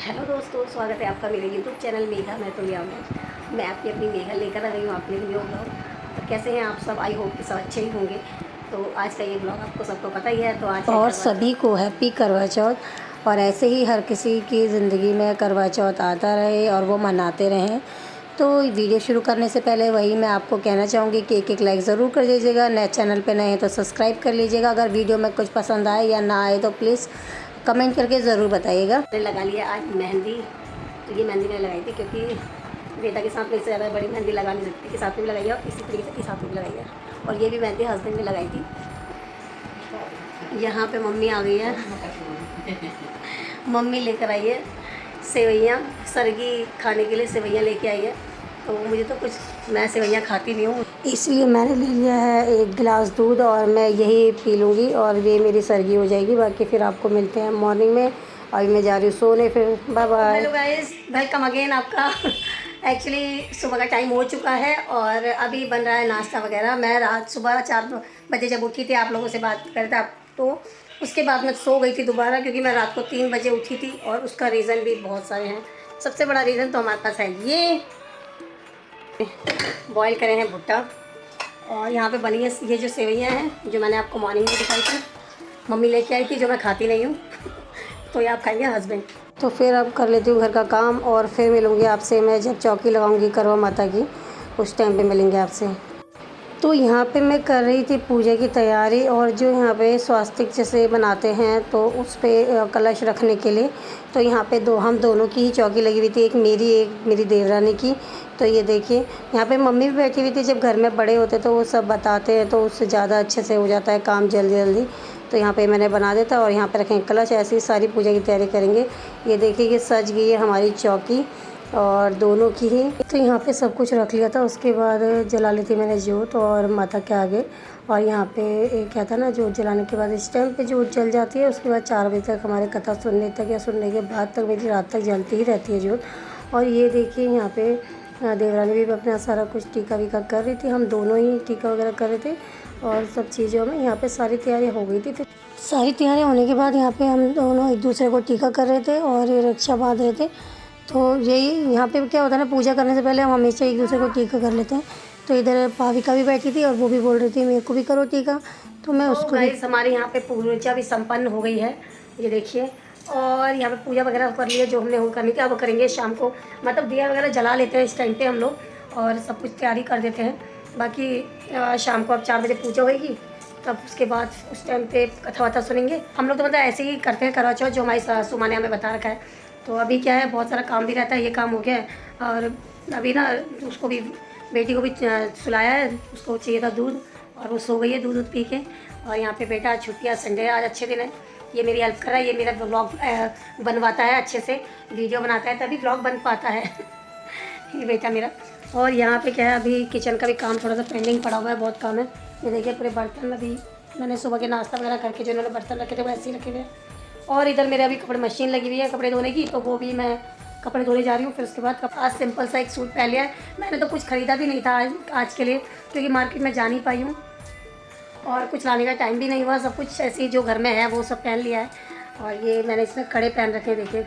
Hello दोस्तों, स्वागत है आपका मेरे यूट्यूब चैनल मेघा मैथुलिया में। मैं आपकी अपनी मेघा लेकर आ गई हूँ आपके लिए न्यू ब्लॉग। तो कैसे हैं आप सब? आई होप कि सब अच्छे ही होंगे। तो आज का ये ब्लॉग आपको सबको पता ही है। तो आज और सभी को हैप्पी करवा चौथ। और ऐसे ही हर किसी की ज़िंदगी में करवा चौथ आता रहे और वो मनाते रहें। तो वीडियो शुरू करने से पहले वही मैं आपको कहना चाहूँगी कि एक लाइक ज़रूर कर दीजिएगा। नए चैनल पे नए हैं तो सब्सक्राइब कर लीजिएगा। अगर वीडियो में कुछ पसंद आए या ना आए तो प्लीज़ कमेंट करके ज़रूर बताइएगा। मैंने लगा लिया आज मेहंदी। तो ये मेहंदी मैंने लगाई थी क्योंकि बेटा के साथ में इससे ज़्यादा बड़ी मेहंदी लगा नहीं सकती, के साथ में भी लगाई है और इसी तरीके से इस हाथ में भी लगाई है। और ये भी मेहंदी हस्बैंड ने लगाई थी। यहाँ पे मम्मी आ गई है। मम्मी लेकर आई है सेवइयाँ, सरगी खाने के लिए सेवइयाँ लेके आई है। तो मुझे तो कुछ, मैं सेवइयाँ खाती नहीं हूँ, इसलिए मैंने ले लिया है एक गिलास दूध और मैं यही पी लूँगी और ये मेरी सरगी हो जाएगी। बाकी फिर आपको मिलते हैं मॉर्निंग में। अभी मैं जा रही हूँ सोने, फिर bye bye. Hello guys, welcome again आपका। एक्चुअली सुबह का टाइम हो चुका है और अभी बन रहा है नाश्ता वगैरह। मैं रात सुबह 4 बजे जब उठी थी, आप लोगों से बात कर रहे थे तो उसके बाद मैं सो गई थी दोबारा, क्योंकि मैं रात को 3 बजे उठी थी। और उसका रीज़न भी बहुत सारे हैं। सबसे बड़ा रीज़न तो हमारे पास है, ये बॉईल करे हैं भुट्टा। और यहाँ पे बनी है ये जो सेवइयाँ हैं जो मैंने आपको मॉर्निंग में दिखाई थी, मम्मी लेके आई थी, जो मैं खाती नहीं हूँ। तो ये आप खाएंगे हस्बैंड। तो फिर अब कर लेती हूँ घर का काम और फिर मिलूँगी आपसे मैं जब चौकी लगाऊँगी करवा माता की, उस टाइम पे मिलेंगे आपसे। तो यहाँ पे मैं कर रही थी पूजा की तैयारी। और जो यहाँ पे स्वास्तिक जैसे बनाते हैं तो उस पे कलश रखने के लिए, तो यहाँ पे हम दोनों की ही चौकी लगी हुई थी, एक मेरी देवरानी की। तो ये देखिए, यहाँ पे मम्मी भी बैठी हुई थी। जब घर में बड़े होते तो वो सब बताते हैं तो उससे ज़्यादा अच्छे से हो जाता है काम जल्दी जल्दी। तो यहाँ पे मैंने बना देता और यहाँ पे रखें कलश। ऐसे ही सारी पूजा की तैयारी करेंगे। ये देखिए कि सज गई है हमारी चौकी और दोनों की ही। तो यहाँ पे सब कुछ रख लिया था। उसके बाद जला ली थी मैंने जोत और माता के आगे। और यहाँ पे एक क्या था ना, जोत जलाने के बाद इस टाइम पे जोत जल जाती है। उसके बाद 4 बजे तक हमारे कथा सुनने तक या सुनने के बाद तक मेरी रात तक जलती ही रहती है जोत। और ये देखिए यहाँ पे देवरानी भी अपना सारा कुछ टीका वीका कर रही थी। हम दोनों ही टीका वगैरह कर रहे थे और सब चीज़ों में यहाँ पे सारी तैयारी हो गई थी। फिर सारी तैयारी होने के बाद यहाँ पे हम दोनों एक दूसरे को टीका कर रहे थे और रक्षा बांध रहे थे। तो यही यहाँ पे क्या होता है ना, पूजा करने से पहले हम हमेशा एक दूसरे को टीका कर लेते हैं। तो इधर भाविका भी बैठी थी और वो भी बोल रही थी मेरे को भी करो टीका। तो मैं उसको गाइस, हमारे यहाँ पे पूजा भी संपन्न हो गई है, ये देखिए। और यहाँ पे पूजा वगैरह कर ली है जो हमने करनी थी। अब करेंगे शाम को, मतलब दिया वगैरह जला लेते हैं इस टाइम पे हम लोग और सब कुछ तैयारी कर देते हैं। बाकी शाम को अब 4 बजे पूजा होगी, तब उसके बाद उस टाइम पे कथा वथा सुनेंगे हम लोग। तो मतलब ऐसे ही करते हैं करवा चौथ, जो हमारी सासू माँ ने हमें बता रखा है। तो अभी क्या है, बहुत सारा काम भी रहता है, ये काम हो गया है। और अभी ना उसको भी, बेटी को भी सुलाया है, उसको चाहिए था दूध और वो सो गई है दूध पी के। और यहाँ पे बेटा आज छुट्टी, आज संडे, आज अच्छे दिन है, ये मेरी हेल्प कर रहा है। ये मेरा ब्लॉग बनवाता है, अच्छे से वीडियो बनाता है तभी ब्लॉग बन पाता है। ये बेटा मेरा। और यहाँ पे क्या है, अभी किचन का भी काम थोड़ा सा पेंडिंग पड़ा हुआ है, बहुत काम है। ये देखिए पूरे बर्तन अभी मैंने सुबह के नाश्ता वगैरह करके जो इन्होंने बर्तन रखे थे वो ऐसे ही रखे हुए हैं। और इधर मेरे अभी कपड़े मशीन लगी हुई है कपड़े धोने की, तो वो भी मैं कपड़े धोने जा रही हूँ। फिर उसके बाद आज सिंपल सा एक सूट पहन लिया है। मैंने तो कुछ ख़रीदा भी नहीं था आज के लिए, क्योंकि मार्केट में जा नहीं पाई हूँ और कुछ लाने का टाइम भी नहीं हुआ। सब कुछ ऐसे ही जो घर में है वो सब पहन लिया है। और ये मैंने इसमें कड़े पहन रखे, देखिए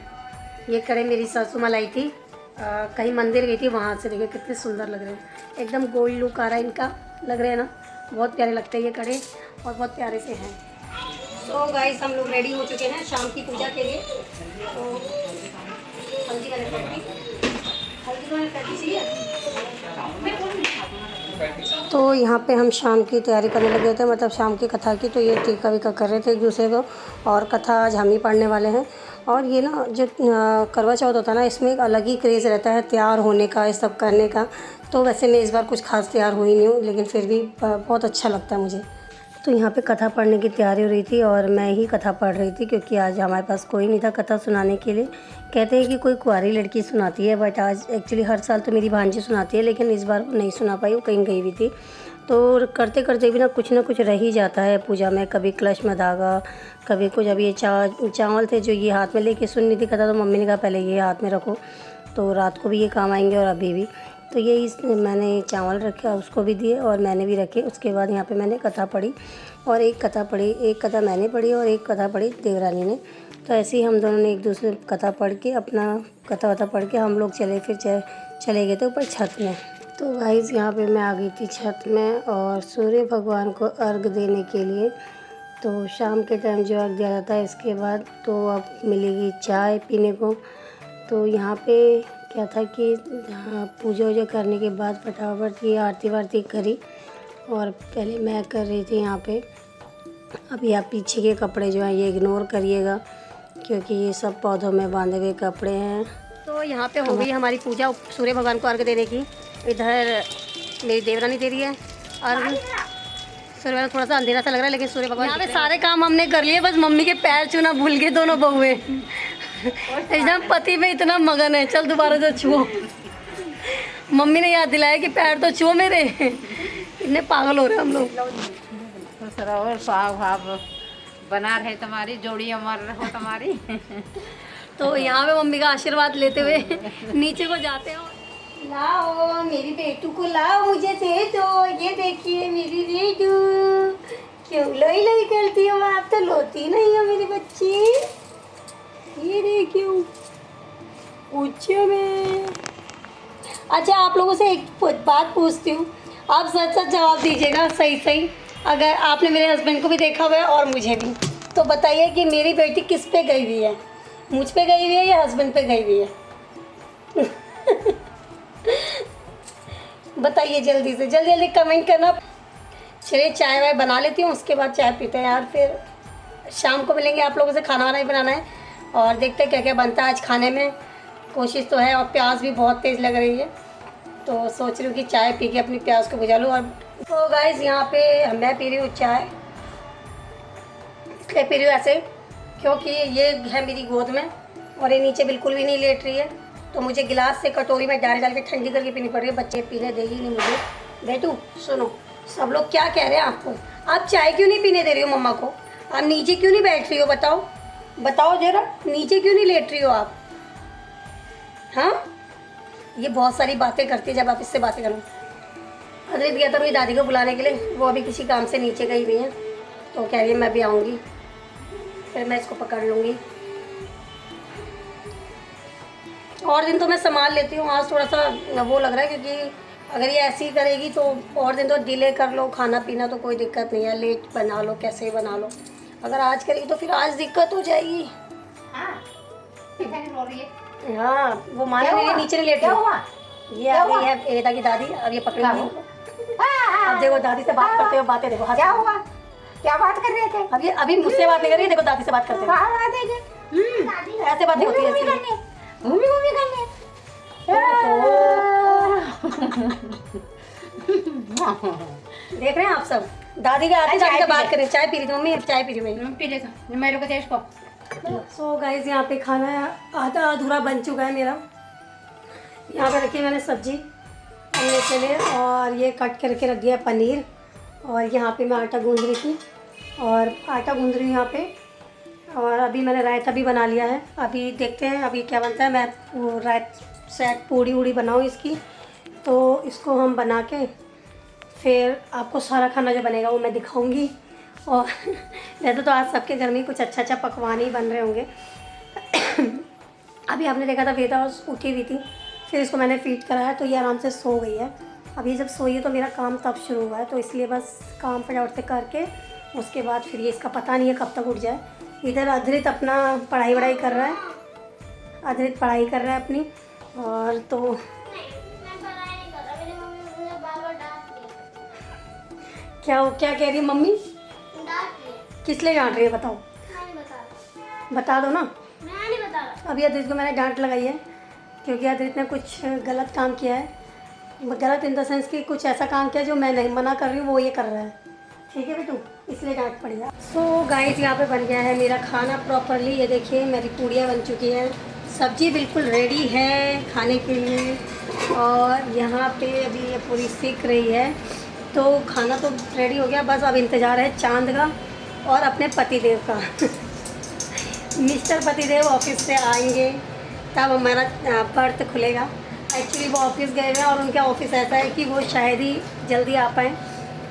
ये कड़े मेरी सासू माँ लाई थी, कहीं मंदिर गई थी वहाँ से। देखिए कितने सुंदर लग रहे हैं, एकदम गोल्ड लुक आ रहा है इनका, लग रहे हैं ना, बहुत प्यारे लगते हैं ये कड़े और बहुत प्यारे से हैं। तो गाइस, हम लोग रेडी हो चुके हैं शाम की पूजा के लिए। तो हल्दी मैंने कर दी, हल्दी मैंने कर दी चाहिए। तो यहाँ पे हम शाम की तैयारी करने लगे थे, मतलब शाम की कथा की। तो ये टीका वीका कर रहे थे एक दूसरे को और कथा आज हम ही पढ़ने वाले हैं। और ये ना जो करवा चौथ होता है ना, इसमें एक अलग ही क्रेज़ रहता है तैयार होने का, ये सब करने का। तो वैसे मैं इस बार कुछ खास तैयार हुई नहीं हूँ, लेकिन फिर भी बहुत अच्छा लगता है मुझे। तो यहाँ पे कथा पढ़ने की तैयारी हो रही थी और मैं ही कथा पढ़ रही थी, क्योंकि आज हमारे पास कोई नहीं था कथा सुनाने के लिए। कहते हैं कि कोई कुंवारी लड़की सुनाती है, बट आज एक्चुअली हर साल तो मेरी भांजी सुनाती है, लेकिन इस बार नहीं सुना पाई, वो कहीं गई हुई थी। तो करते करते भी ना कुछ रह ही जाता है पूजा में। कभी कलश में धागा, कभी कुछ। अभी ये चावल थे जो ये हाथ में लेके सुननी थी कथा, तो मम्मी ने कहा पहले ये हाथ में रखो, तो रात को भी ये काम आएंगे और अभी भी। तो यही मैंने चावल रखा, उसको भी दिए और मैंने भी रखे। उसके बाद यहाँ पे मैंने कथा पढ़ी और एक कथा मैंने पढ़ी और एक कथा पढ़ी देवरानी ने। तो ऐसे ही हम दोनों ने एक दूसरे कथा पढ़ के अपना कथा वथा पढ़ के हम लोग चले गए थे ऊपर छत में। तो गाइस यहाँ पे मैं आ गई थी छत में और सूर्य भगवान को अर्घ देने के लिए। तो शाम के टाइम जो अर्घ दिया जाता है इसके बाद तो अब मिलेगी चाय पीने को। तो यहाँ पे क्या था कि पूजा वूजा करने के बाद फटाफट ये आरती वारती करी और पहले मैं कर रही थी यहाँ पे। अभी आप पीछे के कपड़े जो हैं ये इग्नोर करिएगा क्योंकि ये सब पौधों में बांधे हुए कपड़े हैं। तो यहाँ पे हो गई हमारी पूजा सूर्य भगवान को अर्घ देने की। इधर मेरी देवरानी दे रही है अर्घ। सूर्य भगवान थोड़ा सा अंधेरा सा लग रहा है लेकिन सूर्य भगवान यहाँ पे सारे काम हमने कर लिए, बस मम्मी के पैर छूना भूल गए दोनों बहुएं। एकदम पति में इतना मगन है, चल दोबारा से छुओ। मम्मी ने याद दिलाया कि पैर तो छुओ मेरे। इतने पागल हो रहे हैं हम लोग। और भाव बना रहे तुम्हारी जोड़ी, अमर रहो तुम्हारी। तो यहाँ पे मम्मी का आशीर्वाद लेते हुए नीचे को जाते हो। लाओ मेरी बेटू को लाओ, मुझे दे दो। ये देखिए मेरी बेटू, क्यों लोई लोई करती हो आप? तो लोती नहीं हो मेरी बच्ची। ये देखियो पूछो मैं। अच्छा आप लोगों से एक बात पूछती हूँ, आप सच सच जवाब दीजिएगा, सही सही। अगर आपने मेरे हस्बैंड को भी देखा हुआ है और मुझे भी, तो बताइए कि मेरी बेटी किस पे गई हुई है, मुझ पे गई हुई है या हस्बैंड पे गई हुई है? बताइए जल्दी से, जल्दी जल्दी कमेंट करना। चलिए चाय वाय बना लेती हूँ, उसके बाद चाय पीते हैं यार। फिर शाम को मिलेंगे आप लोगों से, खाना वाना ही बनाना है और देखते हैं क्या क्या बनता है आज खाने में। कोशिश तो है और प्याज भी बहुत तेज़ लग रही है, तो सोच रही हूँ कि चाय पी के अपनी प्याज को बुझा लूँ। और तो गाइस यहाँ पे मैं पी रही हूँ चाय, इसलिए पी रही हूँ ऐसे क्योंकि ये है मेरी गोद में और ये नीचे बिल्कुल भी नहीं लेट रही है, तो मुझे गिलास से कटोरी में डाल डाल के ठंडी करके पीनी पड़ रही है। बच्चे पीने देगी नहीं मुझे। बेटू सुनो, सब लोग क्या कह रहे हैं आपको, आप चाय क्यों नहीं पीने दे रही हो मम्मा को? आप नीचे क्यों नहीं बैठ रही हो? बताओ बताओ जरा, नीचे क्यों नहीं लेट रही हो आप? हाँ, ये बहुत सारी बातें करती है जब आप इससे बातें करो। अदरित गया था मेरी दादी को बुलाने के लिए, वो अभी किसी काम से नीचे गई हुई हैं, तो कह रही है मैं भी आऊँगी, फिर मैं इसको पकड़ लूँगी। और दिन तो मैं संभाल लेती हूँ, आज थोड़ा सा वो लग रहा है क्योंकि अगर ये ऐसे ही करेगी तो और दिन तो डिले कर लो खाना पीना तो कोई दिक्कत नहीं है, लेट बना लो कैसे ही बना लो। अगर आज करेगी तो फिर आज दिक्कत हो जाएगी। हाँ वो माना मेरे नीचे नहीं लेट रही। ये आ गई है एदा की दादी, अब ये पकड़ेंगी। अब देखो दादी से बात करते हो, बातें देखो। क्या हुआ, क्या बात कर रहे थे? अब ये अभी मुझसे बात नहीं कर रही, देखो दादी से बात करते हो। ऐसे बातें होती है, घूमी घूमी करने। देख रहे हैं आप सब, दादी के आते दादी से बात करें। चाय पी रही थी मम्मी, चाय पी रही मैं। पी ले तो मेरे को देश को। सो गाइस यहाँ पे खाना आधा अधूरा बन चुका है मेरा। यहाँ पे रखी मैंने सब्जी बनने के लिए और ये कट करके रख दिया पनीर। और यहाँ पे मैं आटा गूंद रही थी और आटा गूंद रही हूँ यहाँ पे। और अभी मैंने रायता भी बना लिया है, अभी देखते हैं अभी क्या बनता है। मैं वो शायद पूड़ी वूड़ी बनाऊँ इसकी, तो इसको हम बना के फिर आपको सारा खाना जो बनेगा वो मैं दिखाऊंगी। और वैसे तो आज सबके घर में कुछ अच्छा अच्छा पकवान ही बन रहे होंगे। अभी आपने देखा था वेदा उठी हुई थी, फिर इसको मैंने फीड कराया तो ये आराम से सो गई है। अभी जब सोई है तो मेरा काम तब शुरू हुआ है, तो इसलिए बस काम फटाफट से करके उसके बाद फिर ये इसका पता नहीं है कब तक उठ जाए। इधर अधरित अपना पढ़ाई वढ़ाई कर रहा है, अधरित पढ़ाई कर रहा है अपनी। और तो क्या कह रही है मम्मी? किस लिए डांट रही है बताओ? बता दो ना। मैं नहीं बता रहा। अभी अधरित को मैंने डांट लगाई है क्योंकि अधरित ने कुछ गलत काम किया है। गलत इन द सेंस कि कुछ ऐसा काम किया जो मैं नहीं मना कर रही हूँ, वो ये कर रहा है। ठीक है बेटू, इसलिए डांट पड़ी है। सो गाइस यहाँ पे बन गया है मेरा खाना प्रॉपरली। ये देखिए मेरी पूड़ियाँ बन चुकी हैं, सब्जी बिल्कुल रेडी है खाने के लिए। और यहाँ पे अभी ये पूरी सीख रही है, तो खाना तो रेडी हो गया, बस अब इंतज़ार है चांद का और अपने पतिदेव का। मिस्टर पतिदेव ऑफिस से आएंगे तब हमारा बर्थ खुलेगा। एक्चुअली वो ऑफिस गए हुए हैं और उनका ऑफिस ऐसा है कि वो शायद ही जल्दी आ पाएँ।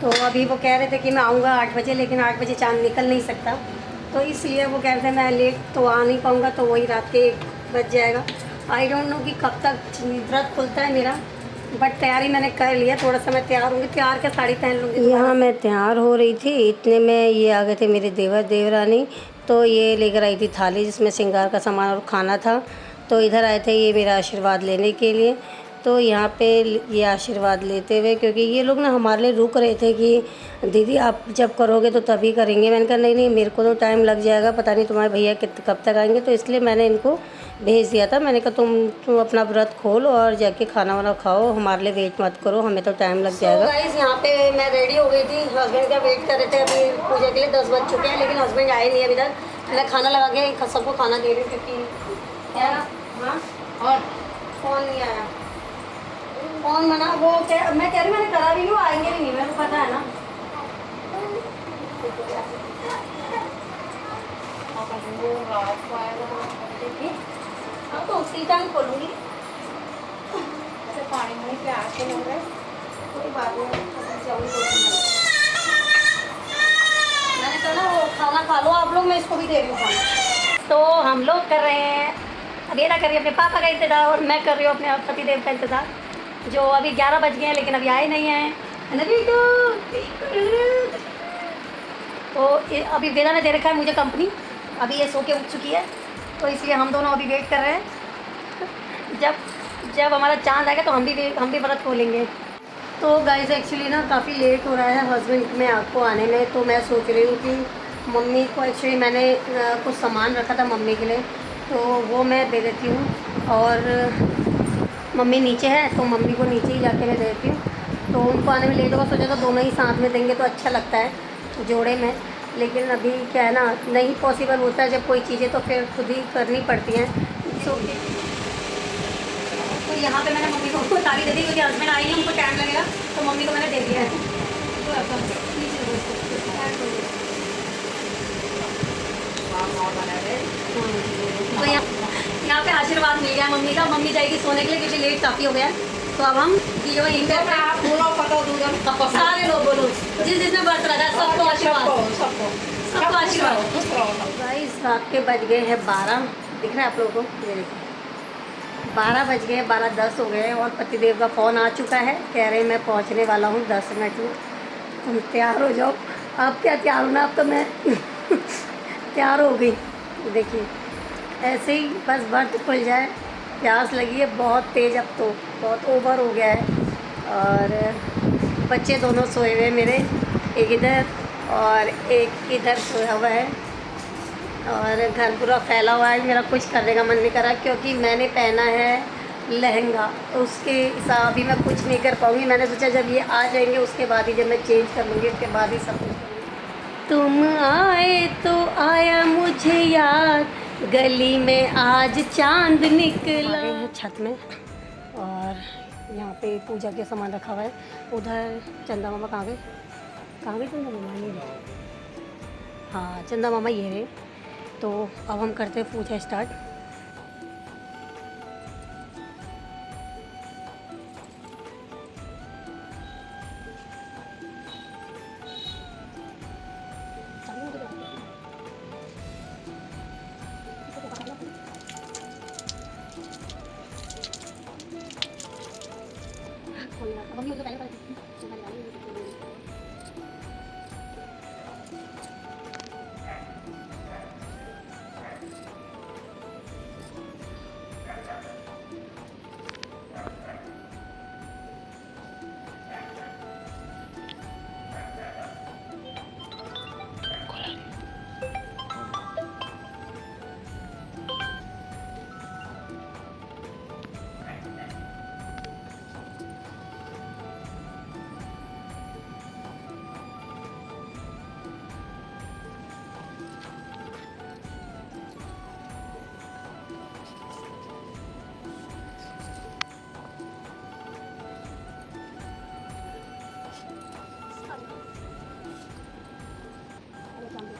तो अभी वो कह रहे थे कि मैं आऊँगा 8 बजे, लेकिन 8 बजे चांद निकल नहीं सकता, तो इसलिए वो कह रहे थे मैं लेट तो आ नहीं पाऊँगा, तो वही रात के 1 बज जाएगा। आई डोंट नो कि कब तक व्रत खुलता है मेरा, बट तैयारी मैंने कर लिया। थोड़ा सा मैं तैयार होंगी, तैयार के साड़ी पहन लूँगी। यहाँ मैं तैयार हो रही थी, इतने में ये आ गए थे मेरे देवर देवरानी। तो ये लेकर आई थी थाली जिसमें श्रृंगार का सामान और खाना था। तो इधर आए थे ये मेरा आशीर्वाद लेने के लिए। तो यहाँ पे ये आशीर्वाद लेते हुए, क्योंकि ये लोग ना हमारे लिए रुक रहे थे कि दीदी आप जब करोगे तो तभी करेंगे। मैंने कहा नहीं नहीं, मेरे को तो टाइम लग जाएगा, पता नहीं तुम्हारे भैया कब तक आएंगे। तो इसलिए मैंने इनको भेज दिया था। मैंने कहा तुम अपना व्रत खोल और जाके खाना वाना खाओ, हमारे लिए वेट मत करो, हमें तो टाइम लग जाएगा। गाइस यहाँ पे मैं रेडी हो गई थी, हस्बैंड का वेट कर रहे थे अभी पूजा के लिए। 10 बज चुके हैं, लेकिन हस्बैंड आए नहीं अभी तक। मैं खाना लगा के सबको खाना दे रही हूँ, क्योंकि क्या हाँ और फ़ोन नहीं आया। फ़ोन मना वो क्या, मैं कह रही मैंने करा भी नहीं, वो आएंगे भी नहीं, मेरे को पता है ना। देखिए हाँ, तो उसी टाइम खोलूँगी। पानी मुँह पे आके हो रहे, कोई बात नहीं, मैंने कहा ना वो खाना खा लो आप लोग, मैं इसको भी दे रही हूँ खाना। तो हम लोग कर रहे हैं, अबेरा कर रही है अपने पापा का इंतज़ार और मैं कर रही हूँ अपने पतिदेव का इंतज़ार, जो अभी 11 बज गए हैं लेकिन अभी आए नहीं हैं। तो अभी वेदा ने दे रखा है मुझे कंपनी, अभी ये सो के उठ चुकी है, तो इसलिए हम दोनों अभी वेट कर रहे हैं। जब हमारा चांद आएगा तो हम भी व्रत खोलेंगे। तो गाइस एक्चुअली ना काफ़ी लेट हो रहा है हस्बैंड में आपको आने में, तो मैं सोच रही हूँ कि मम्मी को एक्चुअली मैंने कुछ सामान रखा था मम्मी के लिए, तो वो मैं दे देती हूँ। और मम्मी नीचे है तो मम्मी को नीचे ही जाके मैं दे देती हूँ। तो उनको आने में लेट होगा, सोचा तो दोनों ही साथ में देंगे तो अच्छा लगता है जोड़े में। लेकिन अभी क्या है ना, नहीं पॉसिबल होता है जब कोई चीज़ें, तो फिर खुद ही करनी पड़ती हैं। तो यहाँ पे मैंने मम्मी को ताली दे दी, क्योंकि हस्बैंड आएंगे उनको टाइम लगेगा, तो मम्मी को मैंने दे दिया है। तो यहाँ पे आशीर्वाद मिल गया मम्मी का। मम्मी जाएगी सोने के लिए क्योंकि लेट काफ़ी हो गया है। तो अब हम जो सारे लोग बोलो जिसने व्रत रखा है सबको आशीर्वाद, सबको आशीर्वाद। गाइस रात के बज गए हैं 12, दिख रहा है आप लोगों को, ये देखिए 12 बज गए, 12:10 हो गए और पतिदेव का फ़ोन आ चुका है, कह रहे हैं मैं पहुंचने वाला हूँ 10 मिनट में, तुम तैयार हो जाओ। आप क्या तैयार होना, अब तो मैं तैयार हो गई। देखिए ऐसे ही बस व्रत खुल जाए, प्यास लगी है बहुत तेज़, अब तो बहुत ओवर हो गया है। और बच्चे दोनों सोए हुए मेरे, एक इधर और एक इधर सोया हुआ है, और घर पूरा फैला हुआ है। मेरा कुछ करने का मन नहीं कर रहा क्योंकि मैंने पहना है लहंगा, उसके हिसाब भी मैं कुछ नहीं कर पाऊँगी। मैंने सोचा जब ये आ जाएंगे उसके बाद ही, जब मैं चेंज कर लूँगी उसके बाद ही सब कुछ करूँगी। तुम आए तो आया मुझे याद, गली में आज चांद निकला। छत में, और यहाँ पे पूजा के सामान रखा हुआ है। उधर चंदा मामा कहाँ गए चंदा मामा? ये रहे, हाँ चंदा मामा ये रहे। तो अब हम करते हैं पूजा स्टार्ट।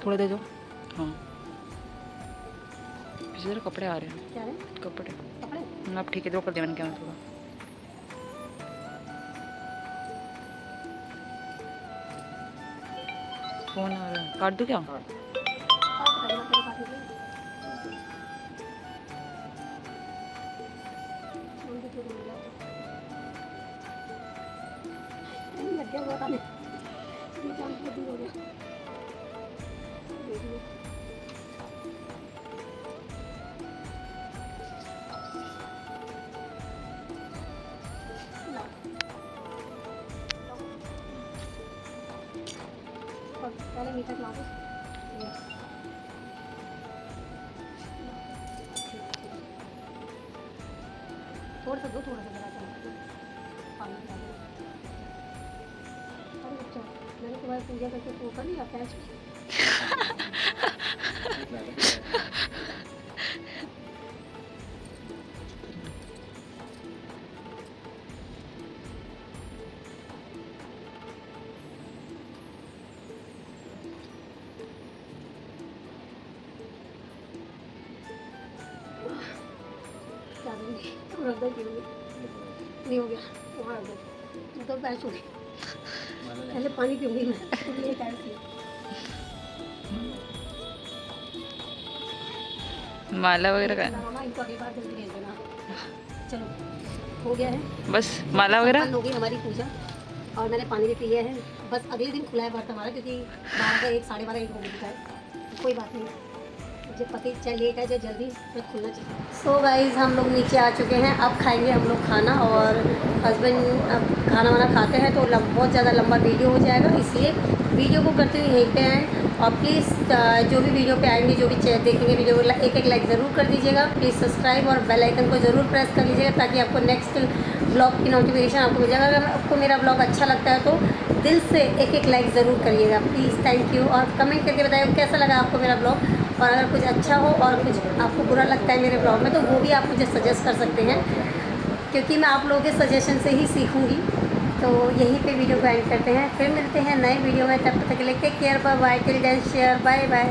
थोड़ा दे दो। हाँ पीछे से कपड़े आ रहे हैं। क्या है? कपड़े अब ठीक है, दो कर दे मैंने क्या थोड़ा। फोन आ रहा है, काट दूँ क्या? लग गया हुआ था ये काम खत्म हो गया। पहले मीठा खिला दो। थोड़ा सा दो, थोड़ा सा जरा सा पानी पिला दो। अरे बच्चा, मैंने तुम्हारी पूजा करके तो कर लिया पैच। क्या दूँगी? रख दो, पीऊँगी। नहीं हो गया, वहाँ रख दो। तो पैच हो गई। पहले पानी पीऊँगी मैं, फिर ये पैच पी। माला वगैरह का मामा इनको अगली बार जल्दी भेज देना। चलो हो गया है, बस माला वगैरह। हो गई हमारी पूजा और मैंने पानी भी पी लिया है। बस अगले दिन खुला है व्रत हमारा, क्योंकि 12 का 1 साढ़े 12 1 हो गया है। कोई बात नहीं, जब पति चाहे लेट है चाहे जल्दी, व्रत खुलना चाहिए। सो गाइस, हम लोग नीचे आ चुके हैं। अब खाएंगे हम लोग खाना, और हस्बैंड अब खाना वाना खाते हैं तो बहुत ज़्यादा लंबा वीडियो हो जाएगा, इसलिए वीडियो को करते हुए यहीं पे आएँ। और प्लीज़ जो भी वीडियो पे आएंगे, जो भी देखेंगे वीडियो को, एक लाइक ज़रूर कर दीजिएगा। प्लीज़ सब्सक्राइब और बेल आइकन को ज़रूर प्रेस कर लीजिएगा, ताकि आपको नेक्स्ट ब्लॉग की नोटिफिकेशन आपको मिल जाएगा। अगर आपको मेरा ब्लॉग अच्छा लगता है तो दिल से एक लाइक ज़रूर करिएगा प्लीज़। Thank you. और कमेंट करके बताइए कैसा लगा आपको मेरा ब्लॉग, और अगर कुछ अच्छा हो और कुछ आपको बुरा लगता है मेरे ब्लॉग में, तो वो भी आप मुझे सजेस्ट कर सकते हैं, क्योंकि मैं आप लोगों के सजेशन से ही सीखूँगी। तो यहीं पे वीडियो को एंड करते हैं, फिर मिलते हैं नए वीडियो में। तब तक के लिए take care, bye bye, till then share, bye bye.